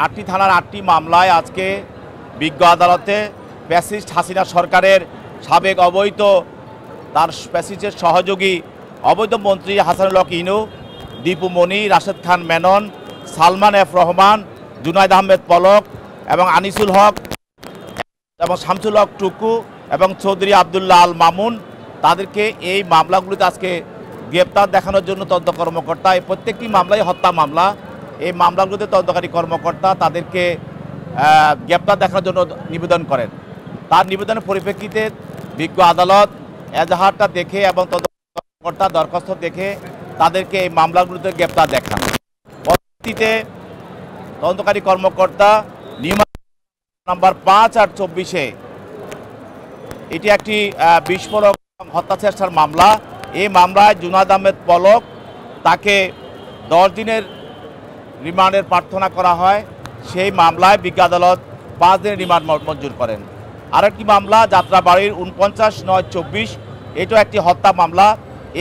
8টি থানার 8টি মামলায় আজকে বিজ্ঞ আদালতে ফ্যাসিস্ট হাসিনা সরকারের সাবেক অবৈধ তার ফ্যাসিস্টের সহযোগী অবৈধ মন্ত্রী হাসানুল হক ইনু, দীপু মনি, রাশেদ খান মেনন, সালমান এফ রহমান, জুনায়েদ আহমেদ পলক এবং আনিসুল হক এবং শামসুল হক টুকু এবং চৌধুরী আবদুল্লাহ আল মামুন, তাদেরকে এই মামলাগুলিতে আজকে গ্রেপ্তার দেখানোর জন্য তদন্ত কর্মকর্তা, এই প্রত্যেকটি মামলাই হত্যা মামলা, এই মামলাগুলোতে তদন্তকারী কর্মকর্তা তাদেরকে গ্রেপ্তার দেখানোর জন্য নিবেদন করেন। তার নিবেদনের পরিপ্রেক্ষিতে বিজ্ঞ আদালত এজাহারটা দেখে এবং তদন্তকর্তা দরখাস্ত দেখে তাদেরকে এই মামলাগুলোতে গ্রেপ্তার দেখান। পরবর্তীতে তদন্তকারী কর্মকর্তা নিয়ম নাম্বার 5 আর 24-এ এটি একটি বিস্ফোরক হত্যা চেষ্টার মামলা। এই মামলায় জুনায়েদ আহমেদ পলক তাকে 10 দিনের রিমান্ডের প্রার্থনা করা হয়। সেই মামলায় বিজ্ঞ আদালত 5 দিনের রিমান্ড মঞ্জুর করেন। আরেকটি মামলা যাত্রাবাড়ির 49/9/24, এটাও একটি হত্যা মামলা।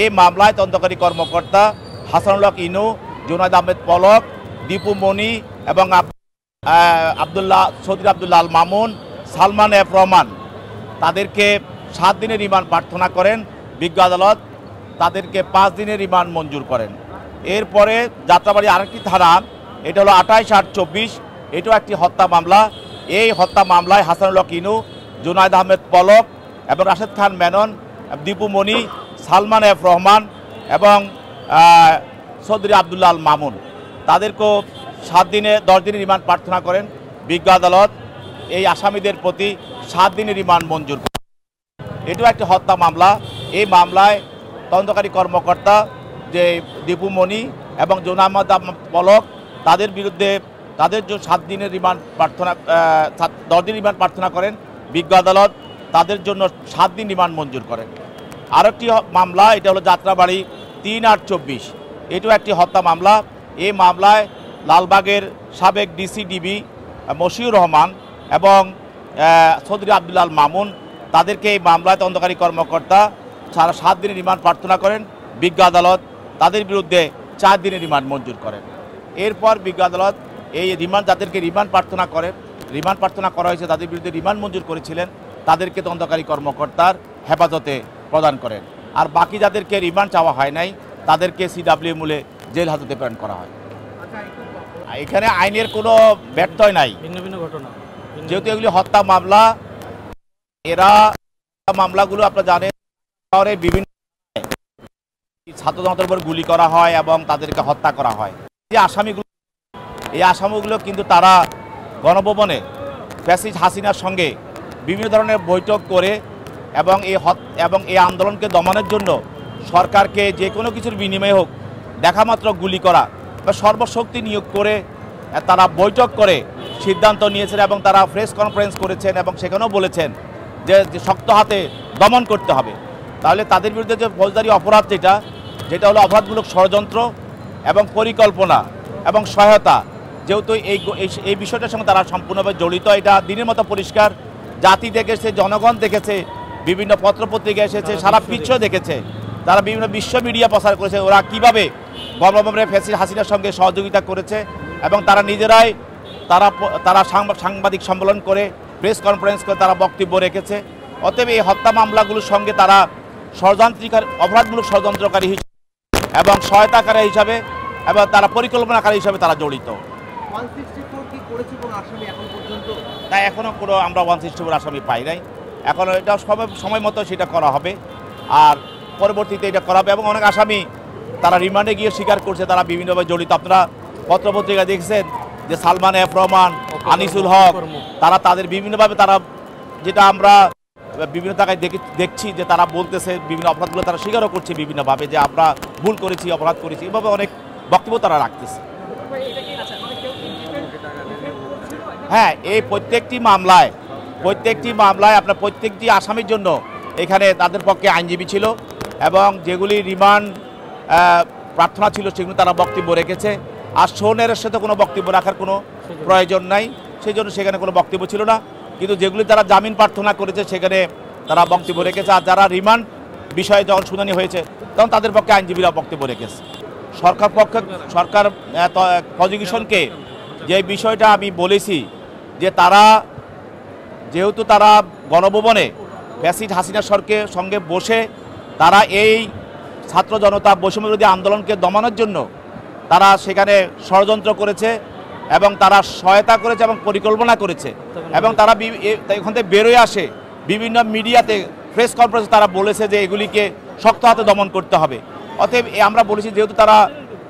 এই মামলায় তদন্তকারী কর্মকর্তা হাসানুল হক ইনু, জুনায়েদ আহমেদ পলক, দীপু মনি এবং চৌধুরী আবদুল্লাহ আল মামুন, সালমান এফ রহমান তাদেরকে 7 দিনের রিমান্ড প্রার্থনা করেন। বিজ্ঞ আদালত তাদেরকে 5 দিনের রিমান্ড মঞ্জুর করেন। এরপরে যাত্রাবাড়ি আরেকটি ধারা, এটা হলো 28/8/24, এটাও একটি হত্যা মামলা। এই হত্যা মামলায় হাসানুল হক ইনু, জুনায়েদ আহমেদ পলক এবং রাশেদ খান মেনন, দীপু মনি, সালমান এফ রহমান এবং চৌধুরী আবদুল্লাহ আল মামুন তাদেরকেও 10 দিনের রিমান্ড প্রার্থনা করেন। বিজ্ঞ আদালত এই আসামিদের প্রতি 7 দিনের রিমান্ড মঞ্জুর করেন। এটাও একটি হত্যা মামলা। এই মামলায় তদন্তকারী কর্মকর্তা যে দীপু মনি এবং জুনায়েদ আহমেদ পলক তাদের বিরুদ্ধে তাদের যে 7 দিনের রিমান্ড প্রার্থনা 10 দিন রিমান্ড প্রার্থনা করেন। বিজ্ঞ আদালত তাদের জন্য 7 দিন রিমান্ড মঞ্জুর করেন। আরেকটি মামলা, এটা হলো যাত্রাবাড়ি 3/8/24, এটাও একটি হত্যা মামলা। এই মামলায় লালবাগের সাবেক ডিসিডিবি মশিউর রহমান এবং চৌধুরী আবদুল্লাহ আল মামুন তাদেরকে এই মামলায় তদন্তকারী কর্মকর্তা 7 দিনের রিমান্ড প্রার্থনা করেন। বিজ্ঞ আদালত তাদের বিরুদ্ধে 4 দিনের রিমান্ড মঞ্জুর করেন। এরপর বিজ্ঞ আদালত এই যাদেরকে রিমান্ড প্রার্থনা করা হয়েছে তাদের বিরুদ্ধে রিমান্ড মঞ্জুর করেছিলেন, তাদেরকে তদন্তকারী কর্মকর্তার হেফাজতে প্রদান করেন। আর বাকি যাদেরকে রিমান্ড চাওয়া হয় নাই তাদেরকে সিডব্লিউ মূলে জেল হাজতে প্রেরণ করা হয়। এখানে আইনের কোনো ব্যত্যয় নাই, ভিন্ন ভিন্ন ঘটনা, যেহেতু এগুলি হত্যা মামলা। এরা মামলাগুলো আপনারা জানেন শহরে বিভিন্ন ছাত্র জনতার উপর গুলি করা হয় এবং তাদেরকে হত্যা করা হয়। এই আসামিগুলো কিন্তু তারা গণভবনে ফ্যাসিস্ট হাসিনার সঙ্গে বিভিন্ন ধরনের বৈঠক করে এবং এই আন্দোলনকে দমনের জন্য সরকারকে যে কোনো কিছুর বিনিময়ে হোক দেখামাত্র গুলি করা বা সর্বশক্তি নিয়োগ করে তারা বৈঠক করে সিদ্ধান্ত নিয়েছেন এবং তারা প্রেস কনফারেন্স করেছেন এবং সেখানেও বলেছেন যে শক্ত হাতে দমন করতে হবে। তাহলে তাদের বিরুদ্ধে যে ফৌজদারি অপরাধ যেটা হলো অপরাধমূলক ষড়যন্ত্র এবং পরিকল্পনা এবং সহায়তা, যেহেতু এই বিষয়টার সঙ্গে তারা সম্পূর্ণভাবে জড়িত, এটা দিনের মতো পরিষ্কার। জাতি দেখেছে, জনগণ দেখেছে, বিভিন্ন পত্রপত্রিকা এসেছে, সারা বিশ্ব দেখেছে, তারা বিভিন্ন বিশ্ব মিডিয়া প্রচার করেছে ওরা কীভাবে গণভবনে ফ্যাসিস্ট হাসিনার সঙ্গে সহযোগিতা করেছে এবং তারা নিজেরাই তারা সাংবাদিক সম্মেলন করে প্রেস কনফারেন্স করে তারা বক্তব্য রেখেছে। অতএব এই হত্যা মামলাগুলোর সঙ্গে তারা অপরাধমূলক ষড়যন্ত্রকারী হিসেবে এবং সহায়তাকারী হিসাবে এবং তারা পরিকল্পনাকারী হিসাবে তারা জড়িত। তাই এখনও কোনো আমরা 164 আসামি পাই নাই। এখন এটা সময় মতো সেটা করা হবে আর পরবর্তীতে এটা করা হবে। এবং অনেক আসামি তারা রিমান্ডে গিয়ে স্বীকার করছে তারা বিভিন্নভাবে জড়িত। আপনারা পত্রপত্রিকা দেখছেন যে সালমান এফ রহমান, আনিসুল হক তাদের বিভিন্নভাবে যেটা আমরা বিভিন্ন জায়গায় দেখছি যে তারা বলতেছে বিভিন্ন অপরাধগুলো তারা স্বীকারও করছে বিভিন্নভাবে যে আমরা ভুল করেছি, অপরাধ করেছি, এভাবে অনেক বক্তব্য তারা রাখতেছে। হ্যাঁ, এই প্রত্যেকটি মামলায় আপনার প্রত্যেকটি আসামির জন্য এখানে তাদের পক্ষে আইনজীবী ছিল এবং যেগুলি রিমান্ড প্রার্থনা ছিল সেগুলো তারা বক্তব্য রেখেছে। আর সোনের সাথে কোনো বক্তব্য রাখার কোনো প্রয়োজন নাই, সেই জন্য সেখানে কোনো বক্তব্য ছিল না। কিন্তু যেগুলি তারা জামিন প্রার্থনা করেছে সেখানে তারা বক্তব্য রেখেছে। আর যারা রিমান্ড বিষয়ে যখন শুনানি হয়েছে তখন তাদের পক্ষে আইনজীবীরা বক্তব্য রেখেছে। সরকার প্রসিকিউশনকে যে বিষয়টা আমি বলেছি যে তারা যেহেতু তারা গণভবনে ফ্যাসিস্ট হাসিনা সরকারের সঙ্গে বসে তারা এই ছাত্র জনতা বৈষম্যবিরোধী আন্দোলনকে দমানোর জন্য তারা সেখানে ষড়যন্ত্র করেছে এবং তারা সহায়তা করেছে এবং পরিকল্পনা করেছে এবং তারা এখান থেকে বেরোয় আসে বিভিন্ন মিডিয়াতে প্রেস কনফারেন্সে তারা বলেছে যে এগুলিকে শক্ত হাতে দমন করতে হবে। অতএব আমরা বলেছি যেহেতু তারা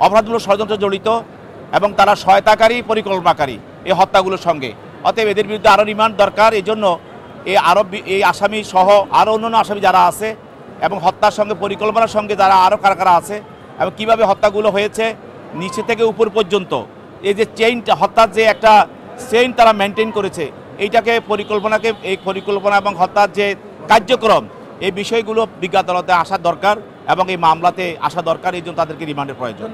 অপরাধমূলক ষড়যন্ত্রে জড়িত এবং তারা সহায়তাকারী পরিকল্পনাকারী এই হত্যাগুলোর সঙ্গে, অতএব এদের বিরুদ্ধে আরও রিমান্ড দরকার। এই জন্য এই আসামি সহ আরও অন্যান্য আসামি যারা আছে এবং হত্যার সঙ্গে পরিকল্পনার সঙ্গে যারা আরও কারা কারা আছে এবং কীভাবে হত্যাগুলো হয়েছে নিচে থেকে উপর পর্যন্ত এই যে চেইনটা হত্যার যে একটা চেইন তারা মেনটেন করেছে এইটাকে এই পরিকল্পনা এবং হত্যার যে কার্যক্রম এই বিষয়গুলো বিজ্ঞ আদালতে আসা দরকার এবং এই মামলাতে আসা দরকার। এই জন্য তাদেরকে রিমান্ডের প্রয়োজন।